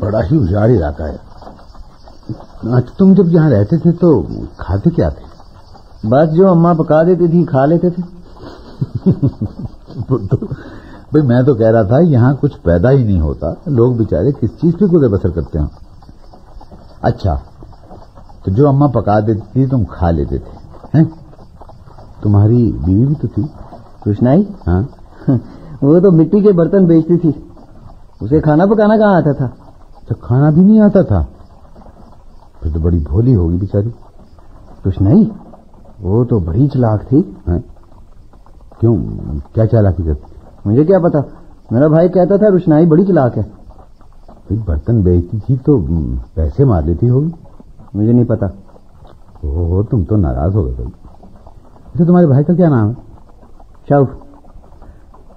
बड़ा ही होशियार इलाका है। अच्छा, तुम जब यहाँ रहते थे तो खाते क्या थे? बस जो अम्मा पका देती थी खा लेते थे। भाई मैं तो कह रहा था यहाँ कुछ पैदा ही नहीं होता, लोग बेचारे किस चीज पे गुजर बसर करते हैं। अच्छा, तो जो अम्मा पका देती थी तुम खा लेते थे, हैं? तुम्हारी बीवी भी तो थी रोशनाई। हाँ वो तो मिट्टी के बर्तन बेचती थी, उसे खाना पकाना कहाँ आता था? तो खाना भी नहीं आता था, फिर तो बड़ी भोली होगी बेचारी। रोशनाई वो तो बड़ी चालाक थी। क्यों, क्या चालाकी करती? मुझे क्या पता, मेरा भाई कहता था रोशनाई बड़ी चालाक है। बर्तन बेचती थी तो पैसे मार लेती होगी। मुझे नहीं पता। ओह, तुम तो नाराज हो गए भाई। अच्छा, तुम्हारे भाई का क्या नाम है? शाहरुख।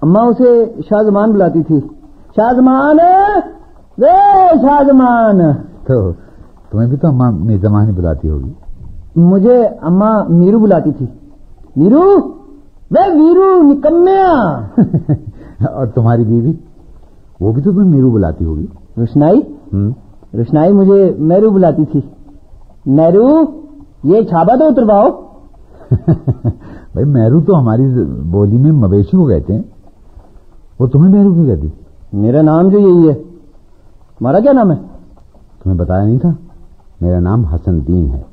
अम्मा उसे शाहजमान बुलाती थी। शाहजमान, वे शाहजमान। तो तुम्हें भी तो अम्मा मेजमान ही बुलाती होगी। मुझे अम्मा मीरू बुलाती थी। मीरू, वे वीरू निकम्मिया। और तुम्हारी बीवी, वो भी तो तुम्हें मीरू बुलाती होगी। रोशनाई? रोशनाई मुझे मेरू बुलाती थी। मेरू, ये छाबा तो उतरवाओ। भाई मेरू तो हमारी बोली में मवेशी को कहते हैं, वो तुम्हें मेरू क्यों कहती? मेरा नाम जो यही है। तुम्हारा क्या नाम है? तुम्हें बताया नहीं था, मेरा नाम हसन दीन है,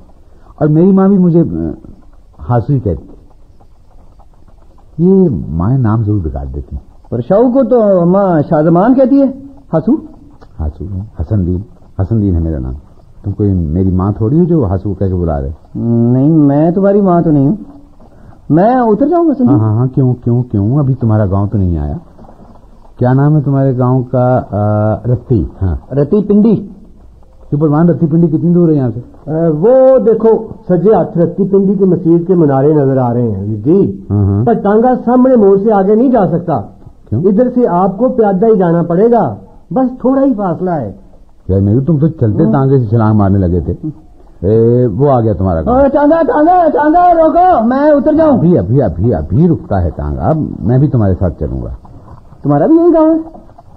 और मेरी माँ भी मुझे हासू ही कहती। ये माँ नाम जरूर बिगाड़ देती हैं। पर शाहू को तो अम्मा शाहजमान कहती है। हासू? हासू नहीं, हसन दीन। हसन दीन है मेरा नाम। तुम कोई मेरी माँ थोड़ी हो जो हासू कह के बुला रहे? नहीं, मैं तुम्हारी माँ तो नहीं हूँ। मैं उतर जाऊंगा। हाँ हाँ हाँ, क्यों क्यों क्यों, अभी तुम्हारा गांव तो नहीं आया। क्या नाम है तुम्हारे गांव का? रत्ती। हाँ, रत्ती पिंडी। क्यों परवान, रत्ती पिंडी कितनी दूर है यहाँ से? वो देखो सज्जे हाथ रत्ती पिंडी की मस्जिद के मीनारे नजर आ रहे हैं जी। पर टांगा सामने मोड़ से आगे नहीं जा सकता। क्यों? इधर से आपको प्यादा ही जाना पड़ेगा, बस थोड़ा ही फासला है। यार मेरू, तुम तो चलते तांगे से छलांग मारने लगे थे। वो आ गया तुम्हारा गाँव। टांगा टांगा टांगा रोको, मैं उतर जाऊं। अभी अभी अभी अभी रुकता है टांगा, अब मैं भी तुम्हारे साथ चलूंगा। तुम्हारा भी यही गाँव है?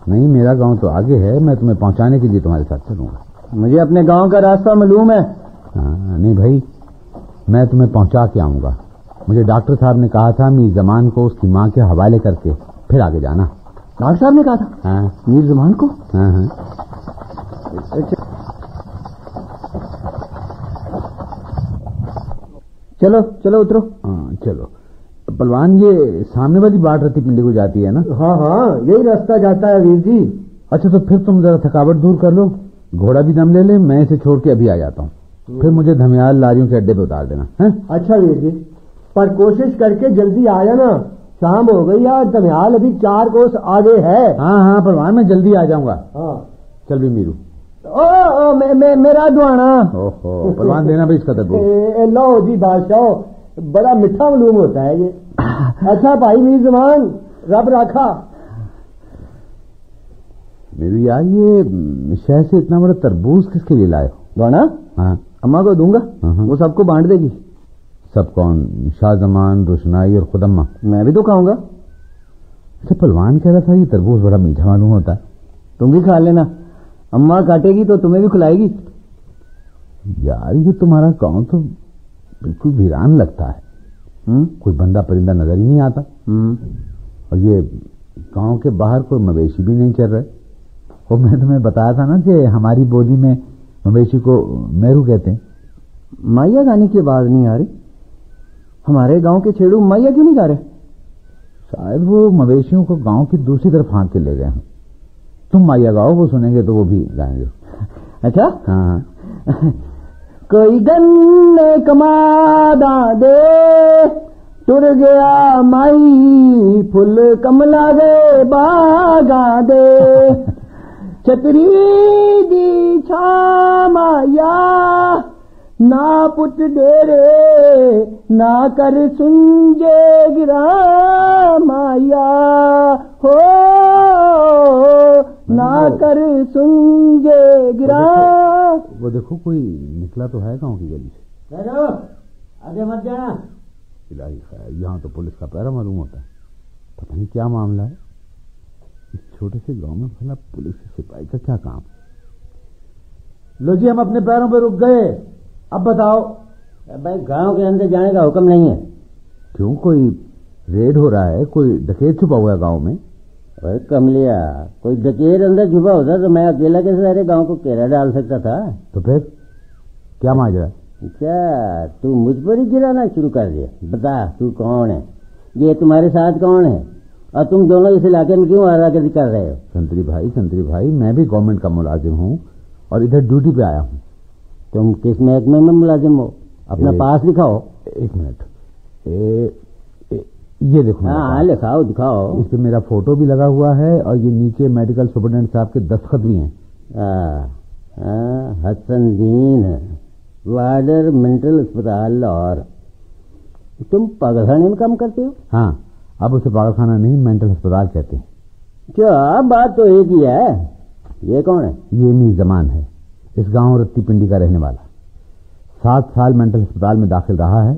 नहीं, मेरा गांव तो आगे है, मैं तुम्हें पहुंचाने के लिए तुम्हारे साथ चलूंगा। मुझे अपने गांव का रास्ता मालूम है। हाँ, नहीं भाई, मैं तुम्हें पहुंचा के आऊंगा। मुझे डॉक्टर साहब ने कहा था मीर जमान को उसकी माँ के हवाले करके फिर आगे जाना। डॉक्टर साहब ने कहा था? हाँ, मीर जमान को? हाँ हाँ। चलो चलो उतरो। हाँ चलो। पलवान, ये सामने वाली बाट रत्ती पिंडी को जाती है ना? हाँ हाँ, यही रास्ता जाता है वीर जी। अच्छा, तो फिर तुम जरा थकावट दूर कर लो, घोड़ा भी दम ले ले, मैं इसे छोड़ के अभी आ जाता हूँ। फिर मुझे धमियाल लारियों के अड्डे पे उतार देना है। अच्छा वीर जी, पर कोशिश करके जल्दी आ जाना, शाम हो गई यार, धमियाल अभी 4 कोस आगे है। हाँ हाँ परवान, मैं जल्दी आ जाऊंगा। हाँ चल भी मीरू। मेरा दुआना। ओहो परवान, देना भाई इसका तरबूज। लो जी बादशाह, बड़ा मीठा मालूम होता है ये। अच्छा भाई मीर जमान, रब रखा। मेरू यार, ये शहर से इतना बड़ा तरबूज किसके लिए लाए? दुआना? हाँ, अम्मा को दूंगा, वो सबको बांट देगी। सब कौन? शाहजमान, रोशनाई और खुदम्मा? मैं भी तो खाऊंगा। अच्छा, पलवान कह रहा था ये तरबूज बड़ा मीठा मालूम होता है। तुम भी खा लेना, अम्मा काटेगी तो तुम्हें भी खिलाएगी। यार ये तुम्हारा गांव तो बिल्कुल वीरान लगता है। कोई बंदा परिंदा नजर ही नहीं आता। और ये गांव के बाहर कोई मवेशी भी नहीं चल रहे। और मैं तुम्हें बताया था ना कि हमारी बोली में मवेशी को मेरू कहते हैं। माइया गाने की आवाज नहीं आ रही। हमारे गांव के छेड़ू माइया क्यों नहीं गा रहे? शायद वो मवेशियों को गांव की दूसरी तरफ हाँक के ले गए हैं। तुम माइया गाओ, वो सुनेंगे तो वो भी गाएंगे। अच्छा हाँ। कोई गन्ने कमादा दे, टुर गया माई फुल कमला दे बागा दे, छतरी दी छा माया, ना पुट डेरे ना कर सुंजे गिरा माया, हो ना कर सुंजे गिरा। वो देखो कोई निकला तो है गांव की गली से। आगे मत जाना। इलाही खैर, यहाँ तो पुलिस का पहरा मालूम होता है। पता नहीं क्या मामला है इस छोटे से गांव में, भला पुलिस से सिपाही का क्या काम? लो जी, हम अपने पैरों पे रुक गए। अब बताओ। भाई गांव के अंदर जाने का हुक्म नहीं है। क्यों, कोई रेड हो रहा है? कोई डकैत छुपा हुआ है गांव में? अरे कमलिया, कोई डकैत अंदर छुपा होता तो मैं अकेला कैसे सारे गांव को घेरा डाल सकता था? तो फिर क्या माजरा? अच्छा, तू मुझ पर ही गिराना शुरू कर दिया। बता तू कौन है, ये तुम्हारे साथ कौन है, और तुम दोनों इस इलाके में क्यों आवारागर्दी कर रहे हो? संतरी भाई, मैं भी गवर्नमेंट का मुलाजिम हूँ और इधर ड्यूटी पे आया हूँ। तुम किस महकमे में मुलाजिम हो? अपना पास दिखाओ। एक मिनट, ये देखो। हाँ, लिखाओ, दिखाओ। इस पे मेरा फोटो भी लगा हुआ है और ये नीचे मेडिकल सुपरडेंट साहब के दस्तखत भी हैं। हसनदीन, वार्डर, मेंटल अस्पताल लाहौर। तुम पागलखाने में काम करते हो? हाँ, अब उसे पागलखाना नहीं, मेंटल अस्पताल कहते हैं। क्या बात तो एक ही है। ये कौन है? ये मीर जमान है, इस गांव रत्ती पिंडी का रहने वाला। 7 साल मेंटल अस्पताल में दाखिल रहा है।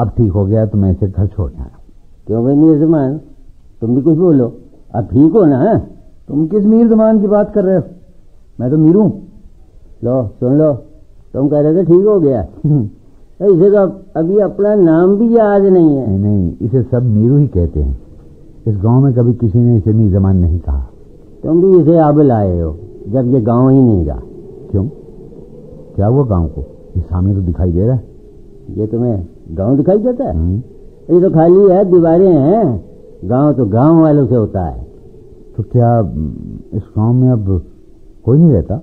अब ठीक हो गया तो मैं इसे घर छोड़ने आया। क्यों भाई मीर जमान, तुम भी कुछ बोलो। अब ठीक हो ना? तुम किस मीर जमान की बात कर रहे हो? मैं तो मीर हूं। लो सुन लो, तुम कह रहे थे ठीक हो गया। इसे तो अभी अपना नाम भी याद नहीं है। नहीं, इसे सब मीरू ही कहते हैं। इस गांव में कभी किसी ने इसे मीर जमान नहीं कहा। तुम भी इसे अब लाए हो जब ये गांव ही नहीं रहा। क्यों, क्या हुआ गांव को? ये सामने तो दिखाई दे रहा है। ये तुम्हें गांव दिखाई देता है? ये तो खाली है, दीवारें हैं। गांव तो गांव वालों से होता है। तो क्या इस गांव में अब कोई नहीं रहता?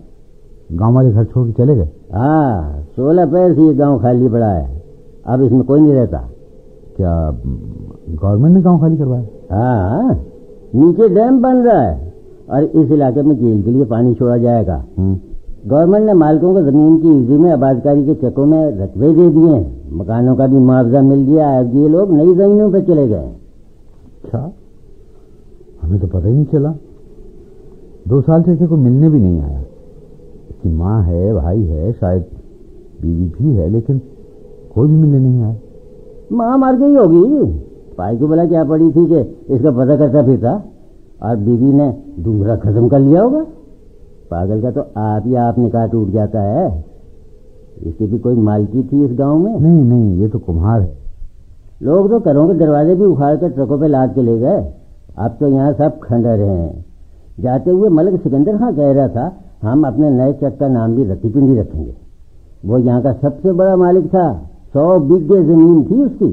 गांव वाले घर छोड़ के चले गए? हाँ, 16 पैर से ये गांव खाली पड़ा है। अब इसमें कोई नहीं रहता। क्या गवर्नमेंट ने गांव खाली करवाया? हाँ, नीचे डैम बन रहा है और इस इलाके में झील के लिए पानी छोड़ा जाएगा। गवर्नमेंट ने मालिकों को जमीन की इज्जत में आबादकारी के चक्कों में रकबे दे दिए हैं। मकानों का भी मुआवजा मिल गया है। ये लोग नई जमीनों पर चले गए। अच्छा, हमें तो पता ही नहीं चला। 2 साल से इसे कोई मिलने भी नहीं आया। इसकी माँ है, भाई है, शायद बीवी भी है, लेकिन कोई भी मिलने नहीं आया। माँ मर गई होगी। भाई को बोला क्या पड़ी थी कि इसका पता करता फिरता, और बीवी ने दूसरा खत्म कर लिया होगा। पागल का तो आप ही आप निकाह टूट जाता है। इसकी भी कोई मालकी थी इस गांव में? नहीं, ये तो कुम्हार है। लोग तो घरों के दरवाजे भी उखाड़ कर ट्रकों पे लाद के ले गए। अब तो यहाँ सब खंडर हैं। जाते हुए मलिक सिकंदर खां कह रहा था हम अपने नए चक का नाम भी रत्ती पिंडी रखेंगे। वो यहाँ का सबसे बड़ा मालिक था। 100 बीघे जमीन थी उसकी।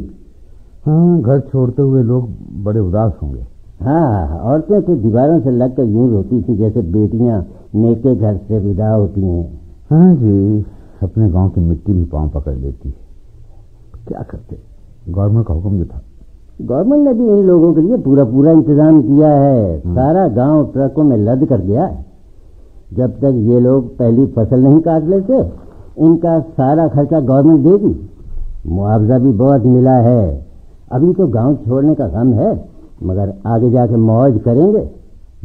हाँ, घर छोड़ते हुए लोग बड़े उदास होंगे। हाँ, औरतें तो दीवारों से लगकर यूं रोती थी जैसे बेटियां नेके घर से विदा होती हैं। हाँ जी, अपने गांव की मिट्टी भी पांव पकड़ लेती है। क्या करते, गवर्नमेंट का हुक्म जो था। गवर्नमेंट ने भी इन लोगों के लिए पूरा इंतजाम किया है। सारा गांव ट्रकों में लद कर गया है। जब तक ये लोग पहली फसल नहीं काट लेते, इनका सारा खर्चा गवर्नमेंट देगी। मुआवजा भी बहुत मिला है। अभी तो गांव छोड़ने का गम है, मगर आगे जाके मौज करेंगे।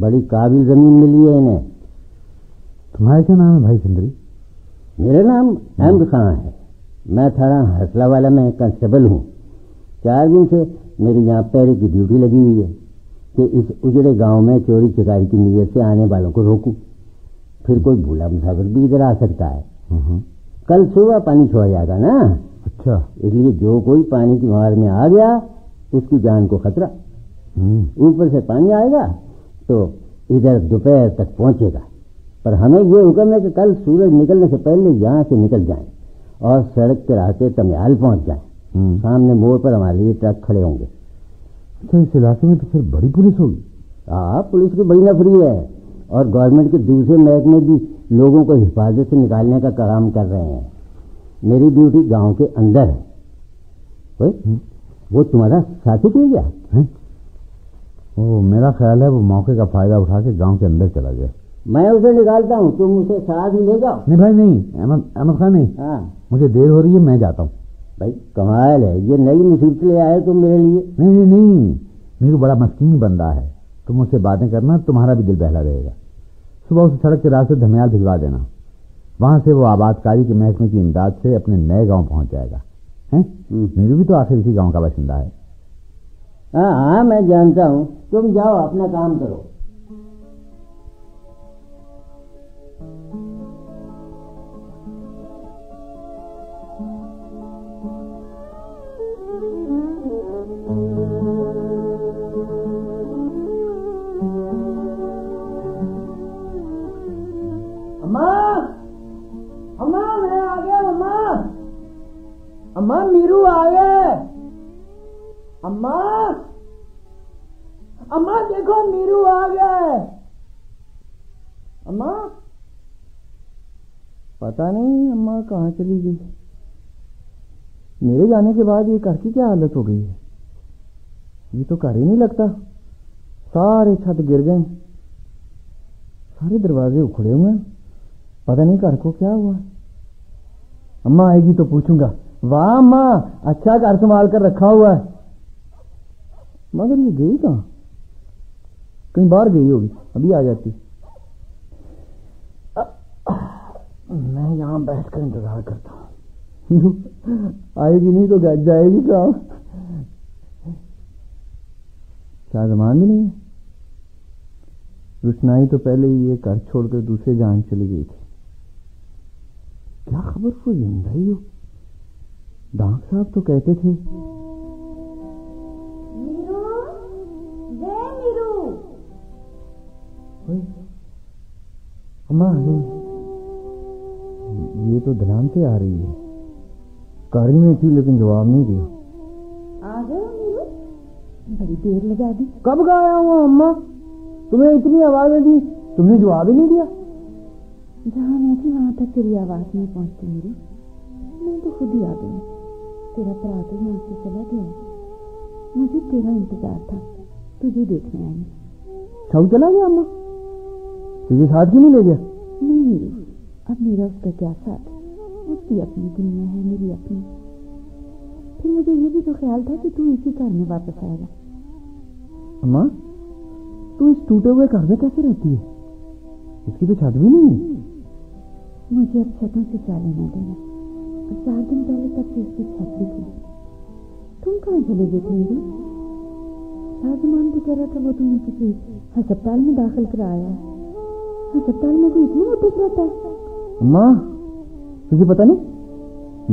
बड़ी काबिल जमीन मिली है इन्हें। तुम्हारा क्या नाम है भाई सुंदरी? मेरा नाम अहमद खां है। मैं थाना हसला वाला में कांस्टेबल हूँ। 4 दिन से मेरी यहाँ पहरे की ड्यूटी लगी हुई है कि इस उजड़े गांव में चोरी चकारी की नीयत से आने वालों को रोकूं। फिर कोई भूला मुसाफिर भी इधर आ सकता है। कल सुबह पानी छोड़ा जाएगा ना। अच्छा, इसलिए जो कोई पानी की मार में आ गया उसकी जान को खतरा। ऊपर से पानी आएगा तो इधर दोपहर तक पहुंचेगा। पर हमें ये हुक्म है कि कल सूरज निकलने से पहले यहाँ से निकल जाएं और सड़क के रास्ते तमियाल पहुंच जाएं। सामने मोड़ पर हमारे लिए ट्रक खड़े होंगे। अच्छा, इस इलाके में तो फिर बड़ी पुलिस होगी। हाँ, पुलिस की बड़ी नफरी है और गवर्नमेंट के दूसरे महकमे भी लोगों को हिफाजत से निकालने का काम कर रहे हैं। मेरी ड्यूटी गांव के अंदर है। वो तुम्हारा साथी क्यों गया है? वो मेरा ख्याल है वो मौके का फायदा उठा के गांव के अंदर चला गया। मैं उसे निकालता हूँ, तुम उसे साथ ही ले जाओ। नहीं भाई नहीं, अहमद खान नहीं। हाँ, मुझे देर हो रही है, मैं जाता हूँ। भाई कमाल है, ये नई मुसीबत ले आए तुम मेरे लिए। नहीं, मेरे बड़ा मस्कीन बंदा है। तुम उससे बातें करना, तुम्हारा भी दिल बहला रहेगा। सुबह उसे सड़क के रास्ते धमियाल भिजवा देना। वहां से वो आबादकारी के महकमे की इमदाद से अपने नए गांव पहुंच जाएगा। मेरू भी तो आखिर इसी गांव का बाशिंदा है। हाँ, मैं जानता हूँ। तुम जाओ, अपना काम करो। اماں میں آ گیا اماں میرو آ گئے اماں دیکھو میرو آ گیا ہے اماں. پتا نہیں اماں کہاں چلی گئی. میرے جانے کے بعد یہ گھر کی کیا حالت ہو گئی ہے. یہ تو گھر ہی نہیں لگتا. سارے چھت گر گئے, سارے دروازے اکھڑے ہوئے ہیں. پتہ نہیں گھر کو کیا ہوا. اماں آئے گی تو پوچھوں گا. واہ اماں, اچھا گھر سنبھال کر رکھا ہوا ہے. مگر یہ گئی کہاں؟ کہیں باہر گئی ہوگی, ابھی آ جاتی. میں یہاں بیٹھ کر انتظار کرتا ہوں. آئے گی نہیں تو جائے گی کہاں؟ شاہ زمان بھی نہیں ہے. روشنائی تو پہلے ہی یہ گھر چھوڑ کر دوسرے جان چلی گئی تھی. کیا خبر وہ زندہ ہی ہو؟ ڈاک صاحب تو کہتے تھے. اماں یہ تو دلان سے آ رہی ہے. کاری میں تھی لیکن جواب نہیں دیا. آ گئے میرو, بڑی دیر لگا دی. کب کا آیا ہوں اماں؟ تمہیں اتنی آوازیں دی, تم نے جواب ہی نہیں دیا. جہاں میں تھی وہاں تک تیری آواز نہیں پہنچتی میرو. میں تو خود ہی آ گئی. تیرا برا تو یہاں سے چلا گیا. مجھے تیرا انتظار تھا, تجھے دیکھنے آئی. چھو چلا گیا اماں؟ تجھے ساتھ کیوں نہیں لے گیا؟ نہیں میرو, اب میرا اس کا کیا ساتھ. اس کی اپنی دنیا ہے, میری اپنی. پھر مجھے یہ بھی تو خیال تھا کہ تو اسی گھر میں واپس آئے گا. اماں تو اس ٹوٹے ہوئے گھر میں کیسے رہتی ہے؟ اس کی تو چھت بھی نہیں ہے. مجھے اب چھتوں سے کیا لینا دینا. اور 4 دن پہلے تک تو اس کی چھت بھی تھی. تم کہاں چلے گئے تھے میرو؟ شاہزمان تو کہہ رہا تھا وہ تمہیں کسی ہسپتال میں داخل کرایا ہے. ہسپتال میں تو اتنی مدت رہتا ہے. اماں تجھے پتا نہیں,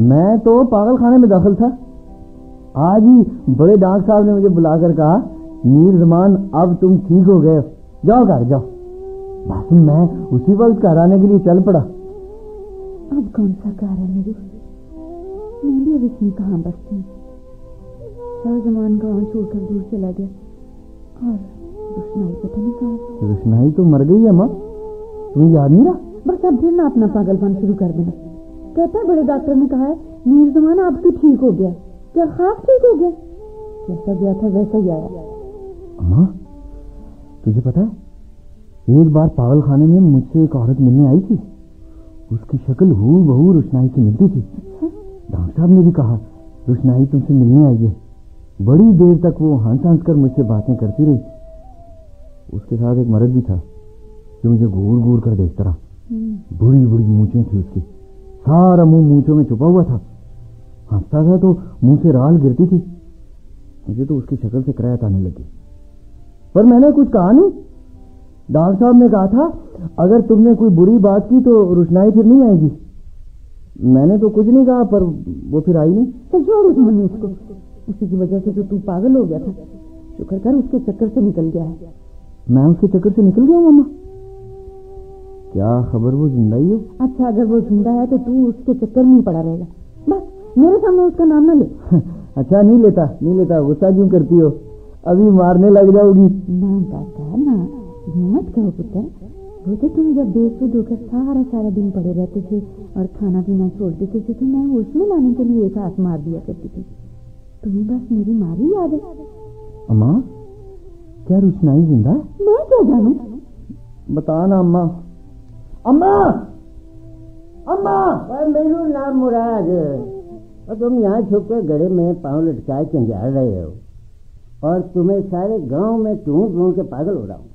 میں تو پاگل خانے میں داخل تھا. آج ہی بڑے ڈاک صاحب نے مجھے بلا کر کہا, میر زمان اب تم ٹھیک ہو گئے, جاؤ گھر جاؤ. بس میں اسی وقت گھر آنے کے لیے چل پڑا. اب کون سا گھر ہے میرے؟ میں بھی اب اس میں کہاں بستی ہوں. شاہزمان گاؤں چھوڑ کر دور چلا گیا. اور روشنائی پتہ نہیں کہاں. روشنائی تو مر گئی ہے ماں, تمہیں یاد نہیں رہا؟ بس اب پھر نہ اپنا پاگل پن شروع کر دینا. کہتا ہے بڑے ڈاکٹر نے کہا ہے میر زمان اب تو ٹھیک ہو گیا. کیا خواب ٹھیک ہو گیا؟ جیسا گیا تھا ویسا ہی آیا. اماں تجھے پتا ہے, ایک بار پاگل خانے میں مجھ سے ایک عورت ملنے آئی تھی. اس کی شکل ہو بہو روشنائی سے ملتی تھی. ڈاکٹر صاحب نے بھی کہا روشنائی تم سے ملنے آئی ہے. بڑی دیر تک وہ ہنس ہنس کر مجھ سے باتیں کرتی رہی. اس کے ساتھ ایک مرد بھی تھا جو مجھے گور گور کر دیکھتا رہا. بڑی بڑی مونچھیں تھی اس کی, سارا منہ مونچھوں میں چھپا ہوا تھا. ہنستا تھا تو منہ سے رال گرتی تھی. مجھے تو اس کی شکل سے کرایت آنے لگی, پر میں نے کچھ کہا نہیں. ڈاکٹر صاحب نے کہا تھا اگر تم نے کوئی بری بات کی تو روشنائی پھر نہیں آئے گی. میں نے تو کچھ نہیں کہا, پر وہ پھر آئی نہیں. تو چھوڑ اس منوج کو, اسی کی وجہ سے تو پاگل ہو گیا تھا. شکر کر اس کے چکر سے نکل گیا ہے. میں اس کے چکر سے نکل گیا ہوں ماما. کیا خبر وہ زندہ ہی ہو؟ اچھا اگر وہ زندہ ہے تو اس کے چکر میں ہی پڑا رہے گا. بس میرے سامنے اس کا نام نہ لے. اچھا نہیں لیتا. غصہ کیوں کرتی ہو؟ ابھی مارنے لگ جاؤ گی. نہ دادا نہ, مت کہو پتر. وہ تو تم جب بے سود ہو کر سارا دن پڑے رہتے تھے اور کھانا پینا چھوڑ دیتے تھے تو میں ہوش میں لانے کے لیے ایک ہاتھ مار دیا کرتی تھی. تمہیں بس میری ماری یاد ہے. اماں کیا روشنائی زندہ ہے؟ میں کیا جانوں. بتا نا اماں. میرو نام مراد. اور تم یہاں چھپ کر گڑے میں پاؤں لٹکائے چنجاڑ رہے ہو, اور تمہیں سارے گاؤں میں ڈھونڈ کے پاگل ہو رہا ہوں.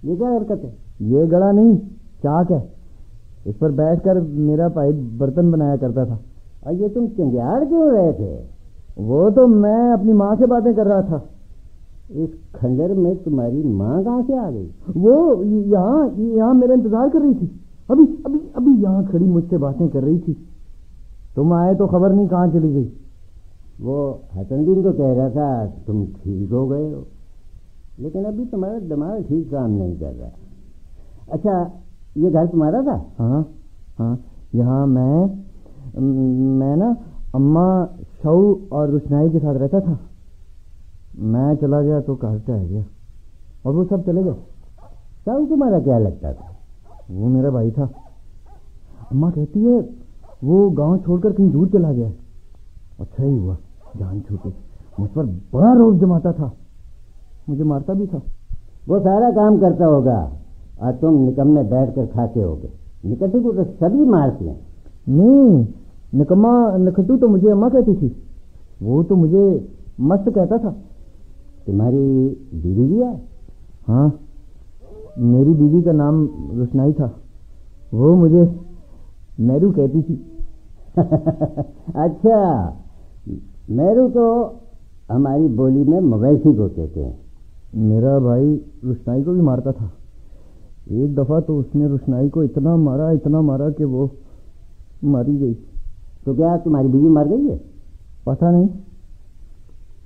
یہ کیا حرکت ہے؟ یہ گڑا نہیں, چاک ہے. اس پر بیٹھ کر میرا بھائی برتن بنایا کرتا تھا. اور یہ تم چنجاڑ کیوں رہے تھے؟ وہ تو میں اپنی ماں سے باتیں کر رہا تھا. اس کھنڈر میں تمہاری ماں کہاں سے آ گئی؟ وہ یہاں میرا انتظار کر رہی تھی. ابھی یہاں کھڑی مجھ سے باتیں کر رہی تھی. تم آئے تو خبر نہیں کہاں چلی گئی. وہ حسن دین تو کہہ رہا تھا تم ٹھیک ہو گئے ہو, لیکن ابھی تمہارا دماغ ٹھیک کام نہیں کر رہا. اچھا یہ گھر تمہارا تھا؟ ہاں ہاں، یہاں میں نا اماں شو اور روشنائی کے ساتھ رہتا تھا. میں چلا گیا تو گھر سے آ گیا اور وہ سب چلے گئے. شو تمہارا کیا لگتا تھا؟ وہ میرا بھائی تھا. اماں کہتی ہے وہ گاؤں چھوڑ کر کہیں دور چلا گیا. اچھا ہی ہوا جان چھوٹی. مجھ پر بڑا روب جماتا تھا، مجھے مارتا بھی تھا. وہ سارا کام کرتا ہوگا اور تم نکم میں بیٹھ کر کھاتے ہوگے. نکٹو کو تو سبھی مارتے ہیں. نہیں، نکما نکھٹو تو مجھے اماں کہتی تھی، وہ تو مجھے مست کہتا تھا. تمہاری بیوی بھی ہے؟ ہاں، میری بیوی کا نام روشنائی تھا. وہ مجھے نیرو کہتی تھی. اچھا، میرو تو ہماری بولی میں مویشی کو کہتے ہیں. میرا بھائی روشنائی کو بھی مارتا تھا. ایک دفعہ تو اس نے روشنائی کو اتنا مارا کہ وہ ماری گئی. تو کیا تمہاری بیوی مر گئی ہے؟ پتہ نہیں،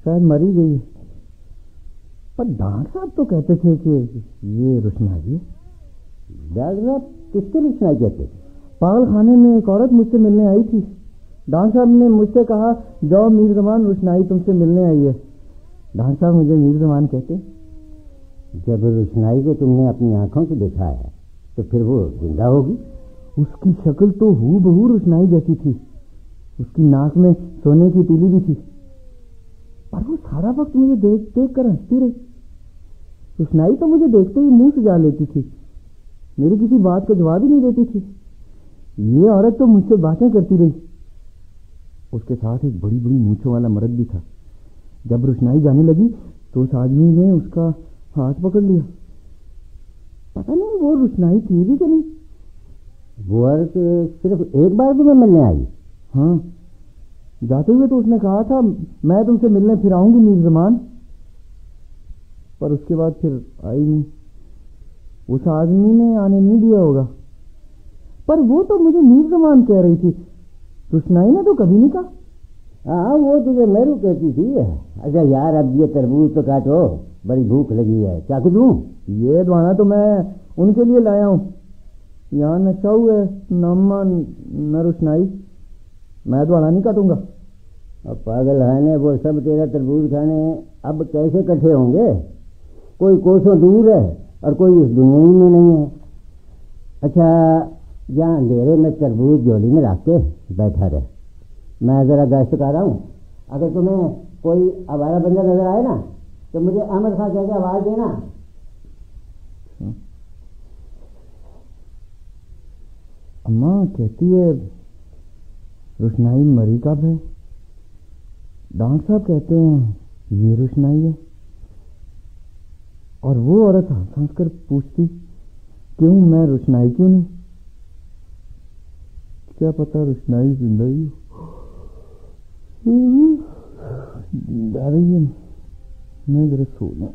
شاید مری گئی ہے. پر ڈاکٹر صاحب تو کہتے تھے کہ یہ روشنائی ہے. ڈاکٹر صاحب کس کو روشنائی کہتے تھے؟ پاگل خانے میں ایک عورت مجھ سے ملنے آئی تھی. ڈاکٹر صاحب نے مجھ سے کہا جاؤ میر زمان، روشنائی تم سے ملنے آئی ہے. ڈاکٹر صاحب مجھے میر زمان کہتے. جب روشنائی کو تم نے اپنی آنکھوں سے دیکھا ہے تو پھر وہ زندہ ہوگی. اس کی شکل تو ہو بہو روشنائی جیسی تھی. اس کی ناک میں سونے کی تیلی بھی تھی. پر وہ سارا وقت مجھے دیکھ کر ہنستی رہی. روشنائی تو مجھے دیکھتے ہی منہ سجا لیتی تھی، میری کسی بات کا جواب ہی نہیں دیتی تھی. یہ عورت تو مجھ سے باتیں کرتی رہی. اس کے ساتھ ایک بڑی بڑی مونچھوں والا مرد بھی تھا. جب روشنائی جانے لگی تو اس آدمی نے اس کا ہاتھ پکڑ لیا. پتہ نہیں وہ روشنائی تھی بھی کہ نہیں. وہ عورت صرف ایک بار تمہیں ملنے آئی؟ ہاں، جاتے ہوئے تو اس نے کہا تھا میں تم سے ملنے پھر آؤں گی میر زمان، پر اس کے بعد پھر آئی نہیں. اس آدمی نے آنے نہیں دیا ہوگا. پر وہ تو مجھے میر زمان کہہ رہی تھی، روشنائی نے تو کبھی نہیں کہا. ہاں، وہ تجھے میرو کہتی تھی. اچھا یار، اب یہ تربوز تو کاٹو، بڑی بھوک لگی ہے. چاقو دوں؟ یہ دوانا تو میں ان کے لیے لایا ہوں. یہاں نہ شو ہے نہ اماں نہ روشنائی. میں دوانا نہیں کاٹوں گا. اب پاگل ہے وہ سب تیرا تربوز کھانے اب کیسے کٹھے ہوں گے؟ کوئی کوسوں دور ہے اور کوئی اس دنیا ہی میں نہیں ہے. اچھا، یہاں اندھیرے میں تربوز جولی میں رکھ کے بیٹھا رہے، میں ذرا گشت کر رہا ہوں. اگر تمہیں کوئی آوارہ بندہ نظر آئے نا تو مجھے احمد خان کہہ کے آواز دینا. اماں کہتی ہے روشنائی مری کب ہے. ڈاکٹر صاحب کہتے ہیں یہ روشنائی ہے. اور وہ عورت ہنس ہنس کر پوچھتی کیوں میں روشنائی کیوں نہیں. کیا پتا روشنائی زندہ ہی ہو. ڈر رہی ہے، میں ذرا سو لوں.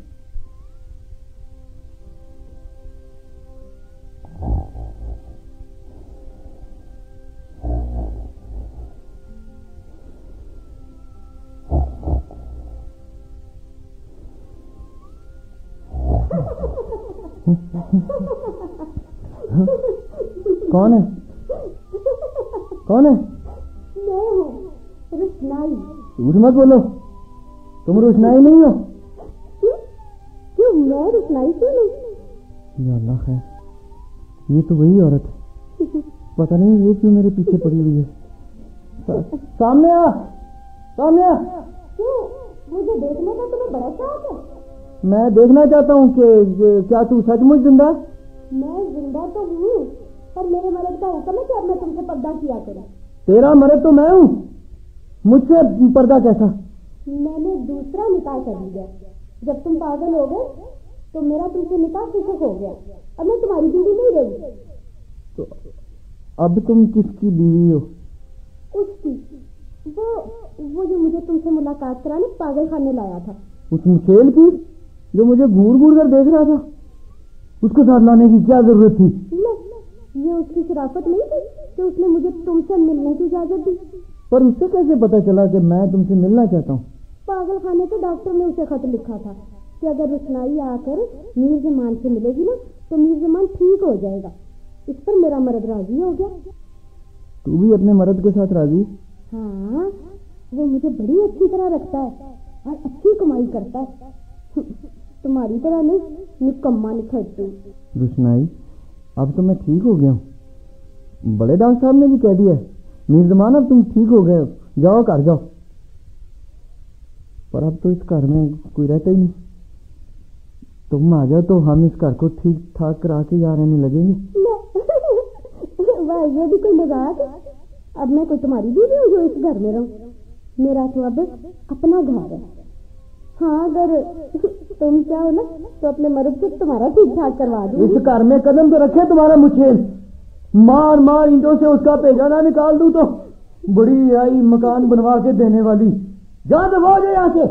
کون ہے؟ کون ہے؟ میں ہوں روشنائی. جھوٹ مت بولو، تم روشنائی نہیں ہو. کیوں میں روشنائی کیوں نہیں؟ یا اللہ خیر، یہ تو وہی عورت ہے. پتہ نہیں یہ کیوں میرے پیچھے پڑی ہوئی ہے. سامنے آ، سامنے آ. کیوں؟ مجھے دیکھنے کا تمہیں بڑا شوق ہے. میں دیکھنا چاہتا ہوں کہ کیا تو سچ مچ زندہ. میں زندہ تو ہوں، پر میرے مرد کا حکم ہے کہ اب میں تم سے پردہ کیا کروں. تیرا مرد تو میں ہوں، مجھ سے پردہ کیسا؟ میں نے دوسرا نکاح کر لیا. جب تم پاگل ہو گئے تو میرا تم سے نکاح فسخ ہو گیا. اب میں تمہاری بیوی نہیں رہی. تو اب تم کس کی بیوی ہو؟ اس کی، وہ جو مجھے تم سے ملاقات کرانے پاگل خانے لایا تھا. اس مشیل کی جو مجھے گھور گھور کر دیکھ رہا تھا، اس کے ساتھ لانے کی کیا ضرورت تھی؟ یہ اس کی شرافت نہیں تھی کہ اس نے مجھے تم سے ملنے کی اجازت دی. پر اس سے کیسے پتا چلا کہ میں تم سے ملنا چاہتا ہوں؟ پاگل خانے کے ڈاکٹر نے اسے خط لکھا تھا کہ اگر روشنائی آ کر میر زمان سے ملے گی نا تو میر زمان ٹھیک ہو جائے گا. اس پر میرا مرد راضی ہو گیا. تو بھی اپنے مرد کے ساتھ راضی؟ ہاں، وہ مجھے بڑی اچھی طرح رکھتا ہے اور اچھی کمائی کرتا ہے. تمہاری طرح نہیں نکما نکھٹو. روشنائی، اب تو میں ٹھیک ہو گیا ہوں. بڑے ڈاکٹر صاحب نے بھی کہہ دیا ہے میر زمان اب تم ٹھیک ہو گئے، جاؤ گھر جاؤ. پر اب تو اس گھر میں کوئی رہتا ہی نہیں. تم آ جاؤ تو ہم اس گھر کو ٹھیک ٹھاک کرا کے یہاں رہنے لگیں گے. واہ، یہ بھی کوئی مذاق ہے. اب میں کوئی تمہاری بیوی ہوں جو اس گھر میں رہوں؟ میرا تو اب اپنا گھر ہے. ہاں، اگر تم چاہو نا تو اپنے مرد سے تمہارا ٹھیک ٹھاک کروا دوں. اس گھر میں قدم تو رکھے تمہارا مچھل. مار مار اینٹوں سے اس کا پیجانا نکال دوں تو بڑی آئی مکان بنوا کے دینے والی. جا دباؤ جائے یہاں سے،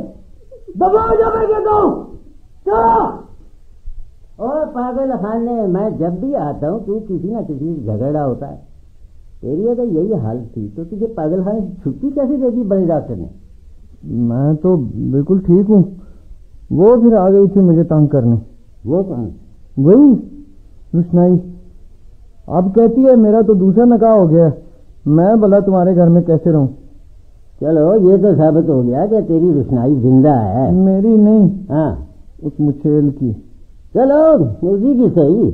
دباؤ جا میں کہتا ہوں. اور پاگل خانے، میں جب بھی آتا ہوں تو کسی نہ کسی جھگڑا ہوتا ہے. تیری اگر یہی حال تھی تو تجھے پاگل خانے سے چھٹی کیسے دے دی بڑے ڈاکٹر نے؟ میں تو بالکل ٹھیک ہوں. وہ پھر آ گئی تھی مجھے تنگ کرنے. وہ کون؟ وہی روشنائی. اب کہتی ہے میرا تو دوسرا نکاح ہو گیا ہے، میں بھلا تمہارے گھر میں کیسے رہوں؟ چلو یہ تو ثابت ہو گیا کہ تیری روشنائی زندہ ہے. میری نہیں، ہاں، اس مچھیل کی. چلو اسی کی صحیح.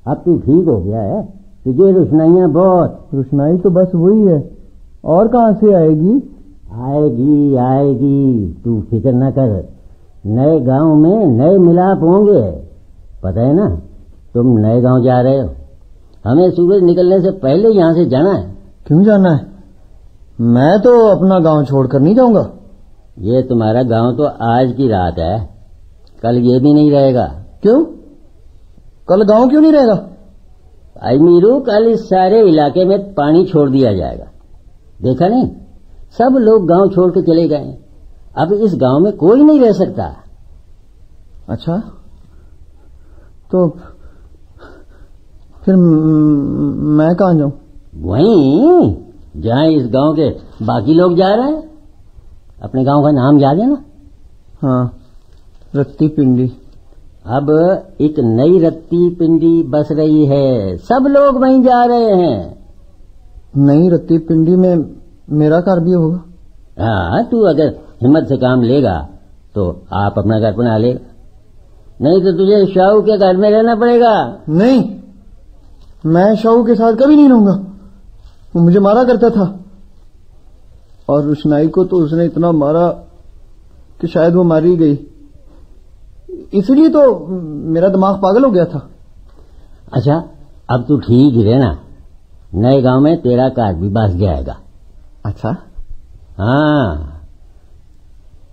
اب تو ٹھیک ہو گیا ہے، تجھے روشنائیاں بہت. روشنائی تو بس وہی ہے، اور کہاں سے آئے گی؟ آئے گی تو فکر نہ کر. نئے گاؤں میں نئے ملاپ ہوں گے. پتہ ہے نا تم نئے گاؤں جا رہے ہو، ہمیں سورج نکلنے سے پہلے یہاں سے جانا ہے. کیوں جانا ہے؟ میں تو اپنا گاؤں چھوڑ کر نہیں جاؤں گا. یہ تمہارا گاؤں تو آج کی رات ہے، کل یہ بھی نہیں رہے گا. کیوں؟ کل گاؤں کیوں نہیں رہے گا؟ آئی میرو، کل اس سارے علاقے میں پانی چھوڑ دیا جائے گا. دیکھا نہیں، سب لوگ گاؤں چھوڑ کے چلے گئے. اب اس گاؤں میں کوئی نہیں رہ سکتا. اچھا، تو پھر میں کہاں جاؤں؟ وہیں جہاں اس گاؤں کے باقی لوگ جا رہے ہیں. اپنے گاؤں کا نام یاد ہے نا؟ ہاں، رتی پنڈی. اب ایک نئی رتی پنڈی بس رہی ہے، سب لوگ وہیں جا رہے ہیں. نئی رتی پنڈی میں میرا گھر بھی ہوگا؟ ہاں، تو اگر ہمت سے کام لے گا تو آپ اپنا گھر بنا لے گا، نہیں تو تجھے شاہو کے گھر میں رہنا پڑے گا. نہیں، میں شاہو کے ساتھ کبھی نہیں رہوں گا. وہ مجھے مارا کرتا تھا، اور روشنائی کو تو اس نے اتنا مارا کہ شاید وہ ماری گئی. اس لیے تو میرا دماغ پاگل ہو گیا تھا. اچھا، اب تو ٹھیک ہی رہنا. نئے گاؤں میں تیرا کارڈ بھی بس جائے گا. اچھا؟ ہاں،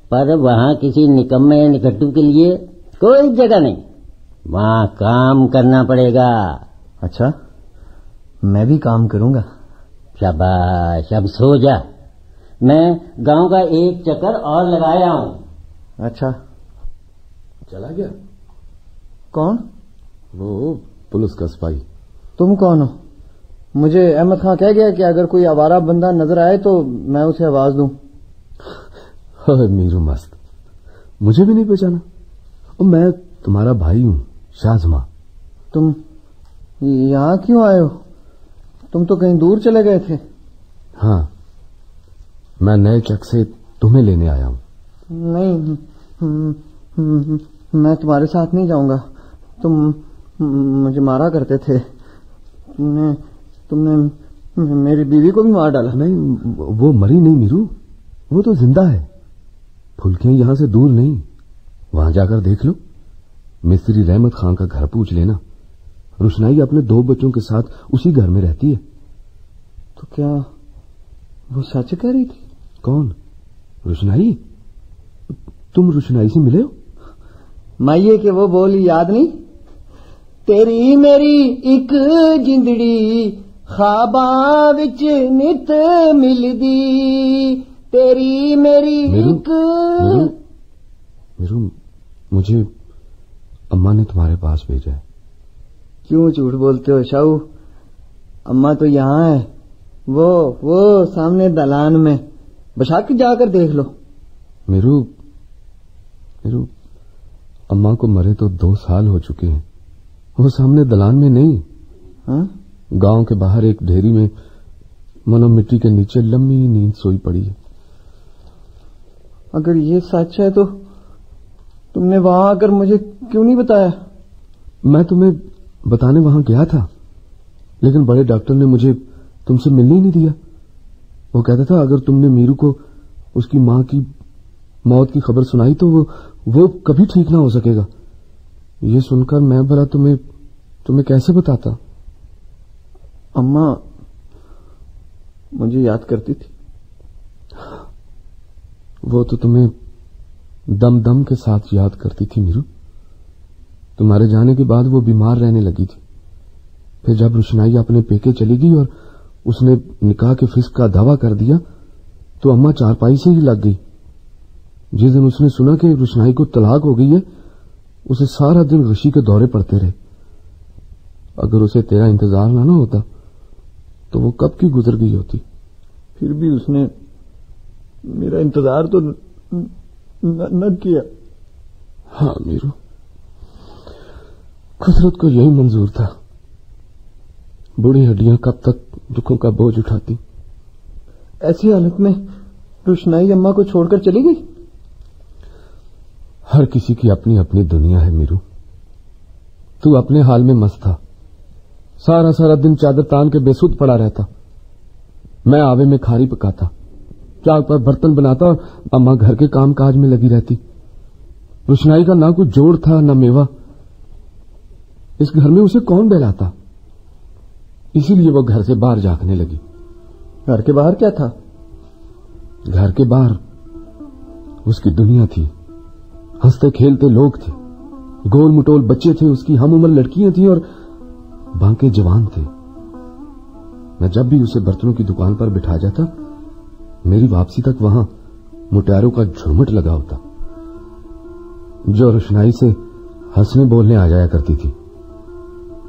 پر وہاں کسی نکمے نکٹو کے لیے کوئی جگہ نہیں، وہاں کام کرنا پڑے گا. اچھا، میں بھی کام کروں گا. شاباش، اب سو جا. میں گاؤں کا ایک چکر اور لگایا ہوں. اچھا. چلا گیا؟ کون؟ وہ پولیس کا سپاہی. تم کون ہو؟ مجھے احمد خان کہہ گیا کہ اگر کوئی آوارہ بندہ نظر آئے تو میں اسے آواز دوں. میرو مست، مجھے بھی نہیں پہچانا؟ اور میں تمہارا بھائی ہوں، شاہ زماں. تم یہاں کیوں آئے ہو؟ تم تو کہیں دور چلے گئے تھے. ہاں، میں نئے چک سے تمہیں لینے آیا ہوں. نہیں، میں تمہارے ساتھ نہیں جاؤں گا. تم مجھے مارا کرتے تھے. تم نے میری بیوی کو بھی مار ڈالا. نہیں، وہ مری نہیں میرو، وہ تو زندہ ہے. پھلکیاں یہاں سے دور نہیں، وہاں جا کر دیکھ لو. مستری رحمت خان کا گھر پوچھ لینا. روشنائی اپنے 2 بچوں کے ساتھ اسی گھر میں رہتی ہے. تو کیا وہ سچ کہہ رہی تھی؟ کون؟ روشنائی؟ تم روشنائی سے ملے ہو؟ مائیے کہ وہ بولی یاد نہیں؟ تیری میری ایک جندڑی خواباں وچ نت ملدی. تیری میری ایک. میرو، مجھے اماں نے تمہارے پاس بھیجا ہے. کیوں جھوٹ بولتے ہو شاہو؟ اماں تو یہاں ہے، وہ سامنے دلان میں. بشاک جا کر دیکھ لو. میرو، اماں کو مرے تو 2 سال ہو چکے ہیں. وہ سامنے دلان میں نہیں. ہاں؟ गांव के बाहर एक ढेरी में मनो मिट्टी के नीचे लंबी नींद सोई पड़ी है। अगर ये सच है तो तुमने वहां आकर मुझे क्यों नहीं बताया? मैं तुम्हें बताने वहां गया था, लेकिन बड़े डॉक्टर ने मुझे तुमसे मिलने ही नहीं दिया। वो कहता था अगर तुमने मीरू को उसकी मां की मौत की खबर सुनाई तो वो कभी ठीक ना हो सकेगा। ये सुनकर मैं भला तुम्हें कैसे बताता? अम्मा मुझे याद करती थी। वो तो तुम्हें दम दम के साथ याद करती थी मीरू। तुम्हारे जाने के बाद वो बीमार रहने लगी थी। फिर जब रोशनाई अपने पेके चली गई और उसने निकाह के फिस्क का दावा कर दिया तो अम्मा चारपाई से ही लग गई। जिस दिन उसने सुना कि रोशनाई को तलाक हो गई है, उसे सारा दिन ऋषि के दौरे पड़ते रहे। अगर उसे तेरा इंतजार ना होता तो वो कब की गुजर गई होती। फिर भी उसने मेरा इंतजार तो न किया। हाँ मीरू, कुदरत को यही मंजूर था। बूढ़ी हड्डियां कब तक दुखों का बोझ उठाती। ऐसी हालत में रोशनाई अम्मा को छोड़कर चली गई। हर किसी की अपनी अपनी दुनिया है मीरू। तू अपने हाल में मस्त था, सारा दिन चादर तान के बेसुध पड़ा रहता। मैं आवे में खारी पकाता, चाक पर बर्तन बनाता और अम्मा घर के काम काज में लगी रहती। रोशनाई का ना कुछ जोड़ था ना मेवा। इस घर में उसे कौन बहलाता? इसीलिए वो घर से बाहर झांकने लगी। घर के बाहर क्या था? घर के बाहर उसकी दुनिया थी। हंसते खेलते लोग थे, गोल मटोल बच्चे थे, उसकी हम उम्र लड़कियां थी और बांके जवान थे। मैं जब भी उसे बर्तनों की दुकान पर बिठा जाता, मेरी वापसी तक वहां मुटियारों का झुरमुट लगा होता, जो रोशनाई से हंसने बोलने आ जाया करती थी।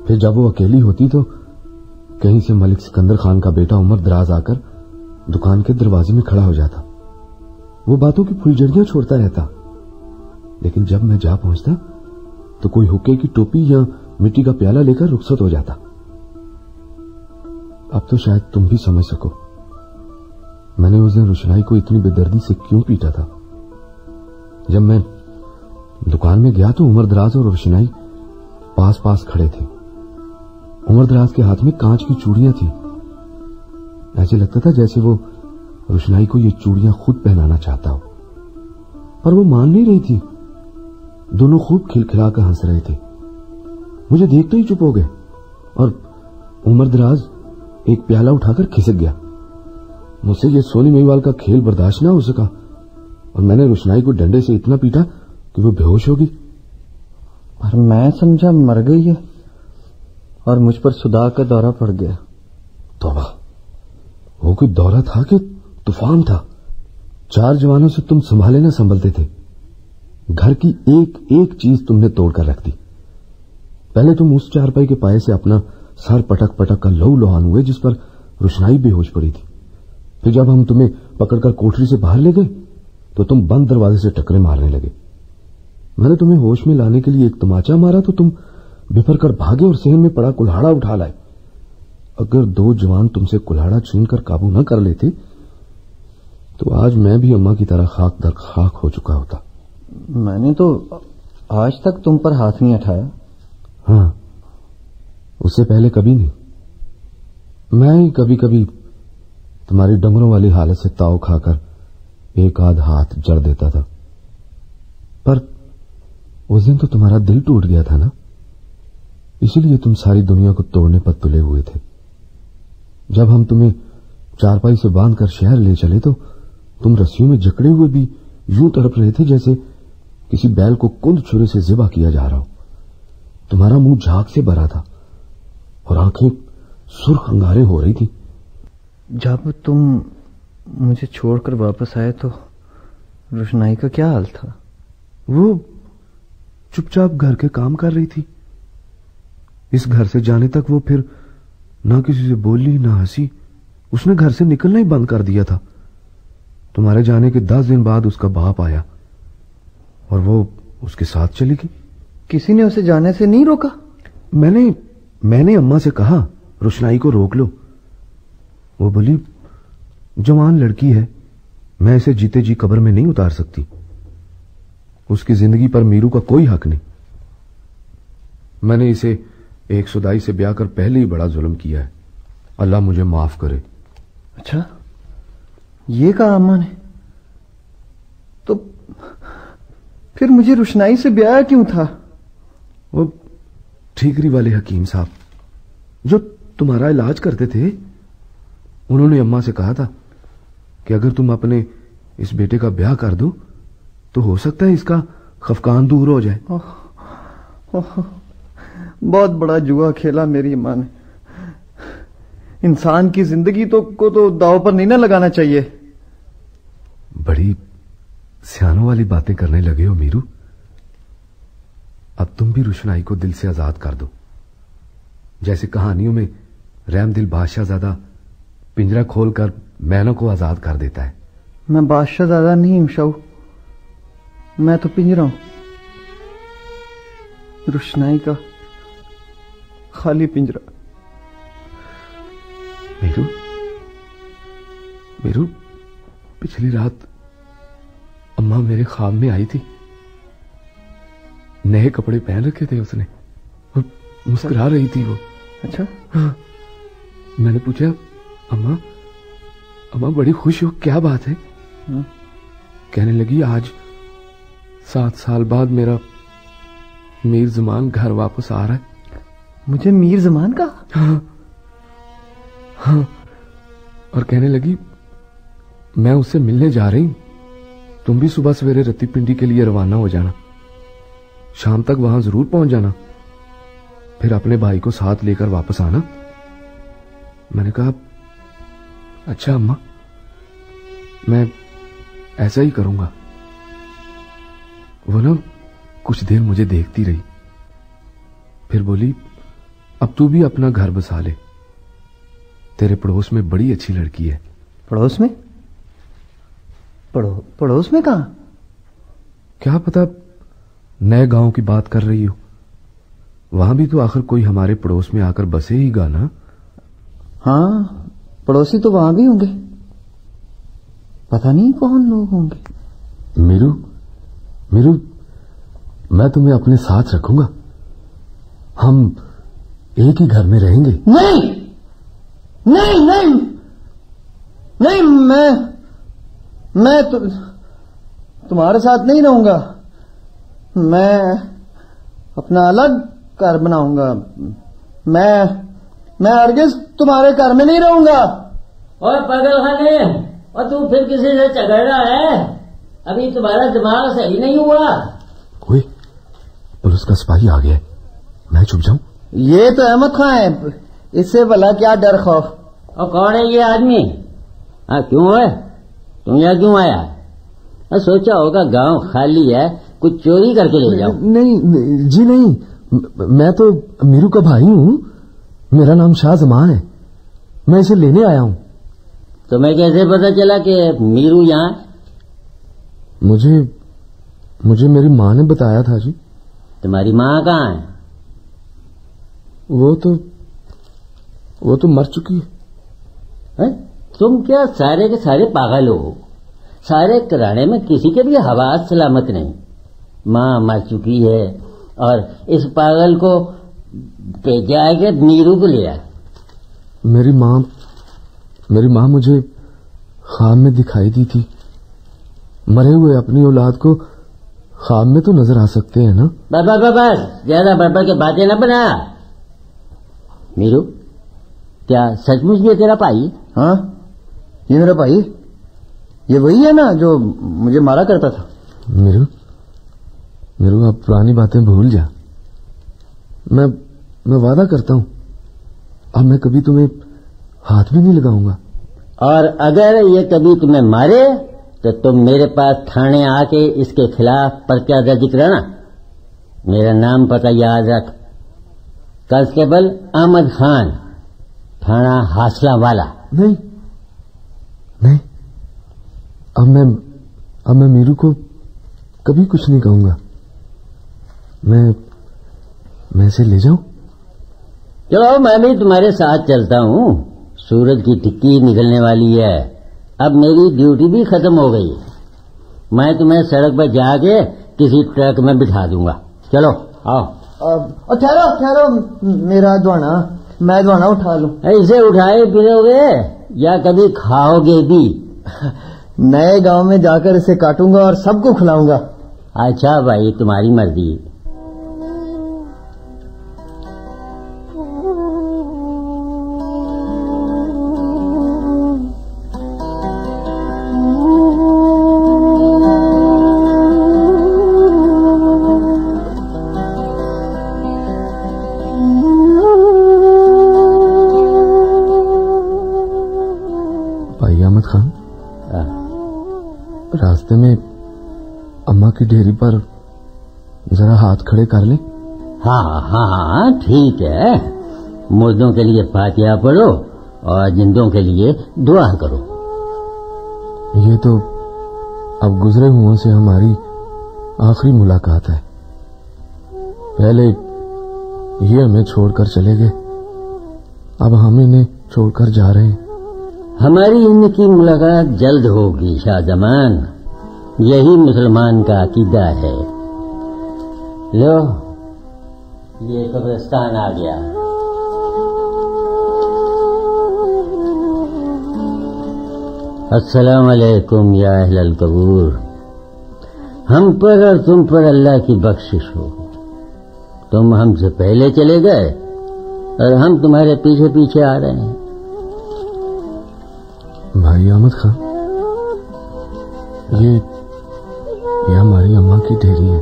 फिर जब वो अकेली होती तो कहीं से मलिक सिकंदर खान का बेटा उमर दराज आकर दुकान के दरवाजे में खड़ा हो जाता। वो बातों की फुलझड़ियां छोड़ता रहता, लेकिन जब मैं जा पहुंचता तो कोई हुक्के की टोपी या मिट्टी का प्याला लेकर रुखसत हो जाता। अब तो शायद तुम भी समझ सको मैंने उस दिन रोशनाई को इतनी बेदर्दी से क्यों पीटा था। जब मैं दुकान में गया तो उमर दराज और रोशनाई पास पास खड़े थे। उमर दराज के हाथ में कांच की चूड़ियां थी। ऐसे लगता था जैसे वो रोशनाई को ये चूड़ियां खुद पहनाना चाहता हो, पर वो मान नहीं रही थी। दोनों खूब खिलखिलाकर हंस रहे थे। मुझे देखते ही चुप हो गए और उमर दराज एक प्याला उठाकर खिसक गया। मुझसे ये सोनी महिवाल का खेल बर्दाश्त ना हो सका और मैंने रोशनाई को डंडे से इतना पीटा कि वो बेहोश हो गई। पर मैं समझा मर गई है और मुझ पर सुदाग का दौरा पड़ गया। तौबा, वो कोई दौरा था कि तूफान था। 4 जवानों से तुम संभाले ना संभलते थे। घर की एक एक चीज तुमने तोड़कर रख दी। पहले तुम उस चारपाई के पाए से अपना सर पटक पटक कर लहू लुहान हुए जिस पर रोशनाई बेहोश पड़ी थी। फिर जब हम तुम्हें पकड़कर कोठरी से बाहर ले गए तो तुम बंद दरवाजे से टकरे मारने लगे। मैंने तुम्हें होश में लाने के लिए एक तमाचा मारा तो तुम बिफर कर भागे और सहन में पड़ा कुल्हाड़ा उठा लाए। अगर 2 जवान तुमसे कुल्हाड़ा छीनकर काबू न कर लेते तो आज मैं भी अम्मा की तरह खाक दर खाक हो चुका होता। मैंने तो आज तक तुम पर हाथ नहीं उठाया। हाँ, उससे पहले कभी नहीं। मैं ही कभी कभी तुम्हारी डंगरों वाली हालत से ताव खाकर एक आध हाथ जड़ देता था, पर उस दिन तो तुम्हारा दिल टूट गया था ना, इसीलिए तुम सारी दुनिया को तोड़ने पर तुले हुए थे। जब हम तुम्हें चारपाई से बांधकर शहर ले चले तो तुम रस्सियों में जकड़े हुए भी यूं तड़प रहे थे जैसे किसी बैल को कुंद छुरे से ज़िबा किया जा रहा हो। तुम्हारा मुंह झाग से भरा था और आंखें सुर्ख अंगारे हो रही थी। जब तुम मुझे छोड़कर वापस आए तो रोशनाई का क्या हाल था? वो चुपचाप घर के काम कर रही थी। इस घर से जाने तक वो फिर ना किसी से बोली ना हंसी। उसने घर से निकलना ही बंद कर दिया था। तुम्हारे जाने के 10 दिन बाद उसका बाप आया और वो उसके साथ चली गई। किसी ने उसे जाने से नहीं रोका? मैंने अम्मा से कहा रोशनाई को रोक लो। वो बोली, जवान लड़की है, मैं इसे जीते जी कब्र में नहीं उतार सकती। उसकी जिंदगी पर मीरू का कोई हक नहीं। मैंने इसे एक सुदाई से ब्याह कर पहले ही बड़ा जुल्म किया है। अल्लाह मुझे माफ करे। अच्छा, ये कहा अम्मा ने? तो फिर मुझे रोशनाई से ब्याह क्यों था? वो ठीकरी वाले हकीम साहब जो तुम्हारा इलाज करते थे, उन्होंने अम्मा से कहा था कि अगर तुम अपने इस बेटे का ब्याह कर दो तो हो सकता है इसका खफकान दूर हो जाए। बहुत बड़ा जुआ खेला मेरी मां ने। इंसान की जिंदगी को तो दांव पर नहीं ना लगाना चाहिए। बड़ी सियानों वाली बातें करने लगे हो मीरू। अब तुम भी रोशनाई को दिल से आजाद कर दो, जैसे कहानियों में रहमदिल बादशाहजादा पिंजरा खोलकर मैनों को आजाद कर देता है। मैं बादशाहजादा नहीं हूं शाहू, मैं तो पिंजरा हूं, रोशनाई का खाली पिंजरा। मीरू, मीरू, पिछली रात अम्मा मेरे ख्वाब में आई थी। नए कपड़े पहन रखे थे उसने और मुस्कुरा रही थी वो। अच्छा? हाँ। मैंने पूछा, अम्मा, अम्मा बड़ी खुश हो, क्या बात है? हाँ। कहने लगी, आज 7 साल बाद मेरा मीर जमान घर वापस आ रहा है। मुझे मीर जमान का? हाँ, हाँ। और कहने लगी, मैं उससे मिलने जा रही हूं, तुम भी सुबह सवेरे रत्ती पिंडी के लिए रवाना हो जाना, शाम तक वहां जरूर पहुंच जाना, फिर अपने भाई को साथ लेकर वापस आना। मैंने कहा, अच्छा अम्मा, मैं ऐसा ही करूंगा। वो ना कुछ देर मुझे देखती रही, फिर बोली, अब तू भी अपना घर बसा ले, तेरे पड़ोस में बड़ी अच्छी लड़की है। पड़ोस में? पड़ोस में कहां? क्या पता नए गांव की बात कर रही हो। वहां भी तो आखिर कोई हमारे पड़ोस में आकर बसे ही गा ना। हाँ, पड़ोसी तो वहां भी होंगे, पता नहीं कौन लोग होंगे। मीरू, मीरू, मैं तुम्हें अपने साथ रखूंगा, हम एक ही घर में रहेंगे। नहीं नहीं नहीं नहीं, मैं तुम्हारे साथ नहीं रहूंगा। मैं अपना अलग घर बनाऊंगा। मैं हरगिज तुम्हारे घर में नहीं रहूंगा। और पागल खाने, और तू फिर किसी से झगड़ रहा है? अभी तुम्हारा दिमाग सही नहीं हुआ। ओए, पुलिस का सिपाही आ गया है, मैं छुप जाऊं? ये तो अहमद खां है, इससे भला क्या डर खौफ। और कौन है ये आदमी? हाँ, क्यों है तुम यहाँ क्यों आया? सोचा होगा गांव खाली है, कुछ चोरी करके ले जाओ। नहीं जी नहीं, मैं तो मीरू का भाई हूँ, मेरा नाम शाह जमान है, मैं इसे लेने आया हूँ। तुम्हें कैसे पता चला कि मीरू यहाँ? मुझे मेरी माँ ने बताया था जी। तुम्हारी माँ कहाँ है? वो तो मर चुकी है। तुम क्या सारे के सारे पागल हो? सारे कराने में किसी के भी हवास सलामत नहीं। माँ मर चुकी है और इस पागल को भेजा है कि मीरू को ले आए। मेरी माँ मुझे ख्वाब में दिखाई दी थी। मरे हुए अपनी औलाद को ख्वाब में तो नजर आ सकते हैं ना। बस ज्यादा बड़बड़ के बातें न बना। मीरू, क्या सचमुच ये तेरा भाई? हाँ, ये मेरा भाई, ये वही है ना जो मुझे मारा करता था। मीरू, अब पुरानी बातें भूल जा। मैं वादा करता हूँ, अब मैं कभी तुम्हें हाथ भी नहीं लगाऊंगा। और अगर ये कभी तुम्हें मारे तो तुम मेरे पास थाने आके इसके खिलाफ पर्चा दर्ज कराना। मेरा नाम पता याद रख, कांस्टेबल अहमद खान, थाना हासला वाला। नहीं, अब मैं मीरू को कभी कुछ नहीं कहूंगा। मैं इसे ले जाऊं? चलो मैं भी तुम्हारे साथ चलता हूँ, सूरज की टिक्की निकलने वाली है, अब मेरी ड्यूटी भी खत्म हो गई। मैं तुम्हें सड़क पर जाके किसी ट्रक में बिठा दूंगा। चलो आओ। ठहरो मेरा दवाना, मैं दवाना उठा लूं। ऐसे उठाए फिरोगे या कभी खाओगे भी? नए गांव में जाकर इसे काटूंगा और सबको खिलाऊंगा। अच्छा भाई, तुम्हारी मर्जी। भाई अहमद खान, रास्ते में अम्मा की डेयरी पर जरा हाथ खड़े कर ले। हाँ ठीक है। मुर्दों के लिए फातिहा पढ़ो और जिंदों के लिए दुआ करो। ये तो अब गुजरे हुओं से हमारी आखिरी मुलाकात है। पहले ये हमें छोड़कर चले गए, अब हम इन्हें छोड़कर जा रहे हैं। हमारी इनकी मुलाकात जल्द होगी शाहजमान, यही मुसलमान का अकीदा है। लो, ये कब्रिस्तान आ गया। अस्सलाम वालेकुम या अहलल कबूर। हम पर और तुम पर अल्लाह की बख्शिश हो। तुम हमसे पहले चले गए और हम तुम्हारे पीछे पीछे आ रहे हैं। भाई अहमद खान, ये हमारी अम्मा की डेयरी है।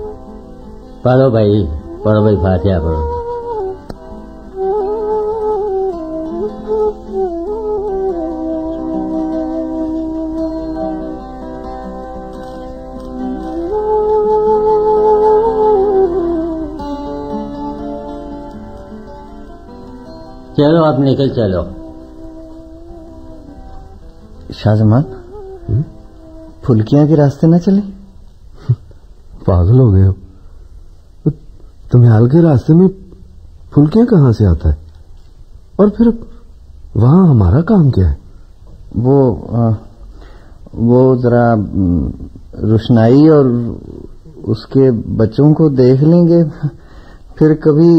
पढ़ो भाई फातिहा पढ़ो। चलो अब निकल चलो। शाहजमान, फुल्कियां के रास्ते न चले। पागल हो गए हो? तुम्हारे के रास्ते में फुल्कियां कहाँ से आता है? और फिर वहां हमारा काम क्या है? वो जरा रुशनाई और उसके बच्चों को देख लेंगे, फिर कभी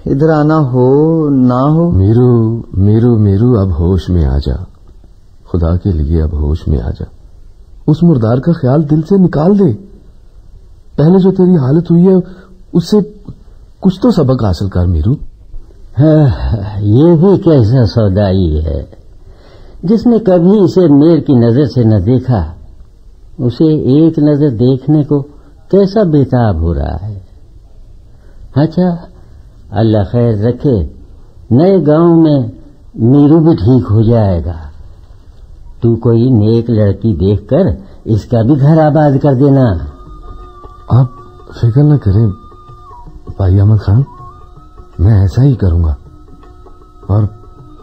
इधर आना हो ना हो। मीरू अब होश में आ जा, खुदा के लिए अब होश में आ जा। उस मुर्दार का ख्याल दिल से निकाल दे। पहले जो तेरी हालत हुई है उससे कुछ तो सबक हासिल कर मीरू। ये भी कैसा सौदाई है, जिसने कभी इसे मेर की नजर से न देखा, उसे एक नजर देखने को कैसा बेताब हो रहा है। अच्छा, अल्लाह खैर रखे, नए गांव में मीरू भी ठीक हो जाएगा। तू कोई नेक लड़की देखकर इसका भी घर आबाद कर देना। आप फिक्र न करें भाई अहमद खान, मैं ऐसा ही करूंगा और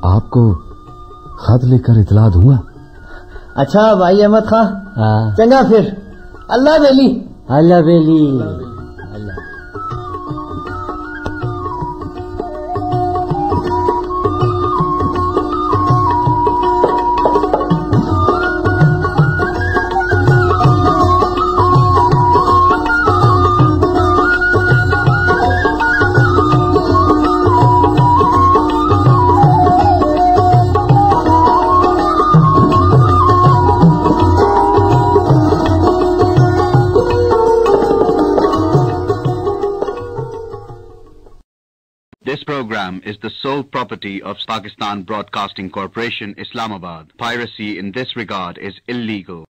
आपको खत लिखकर इतला दूंगा। अच्छा भाई अहमद खान, चंगा फिर। अल्लाह बेली। अल्लाह बेली। This program is the sole property of Pakistan Broadcasting Corporation, Islamabad. Piracy in this regard is illegal.